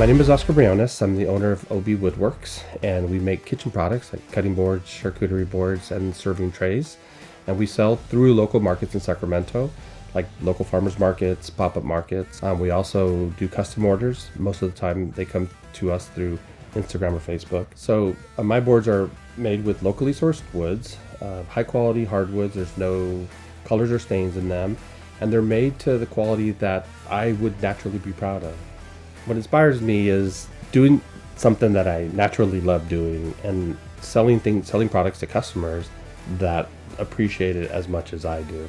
My name is Oscar Briones. I'm the owner of OB Woodworks, and we make kitchen products like cutting boards, charcuterie boards, and serving trays. And we sell through local markets in Sacramento, like local farmers markets, pop-up markets. We also do custom orders. Most of the time they come to us through Instagram or Facebook. So my boards are made with locally sourced woods, high quality hardwoods. There's no colors or stains in them, and they're made to the quality that I would naturally be proud of. What inspires me is doing something that I naturally love doing and selling products to customers that appreciate it as much as I do.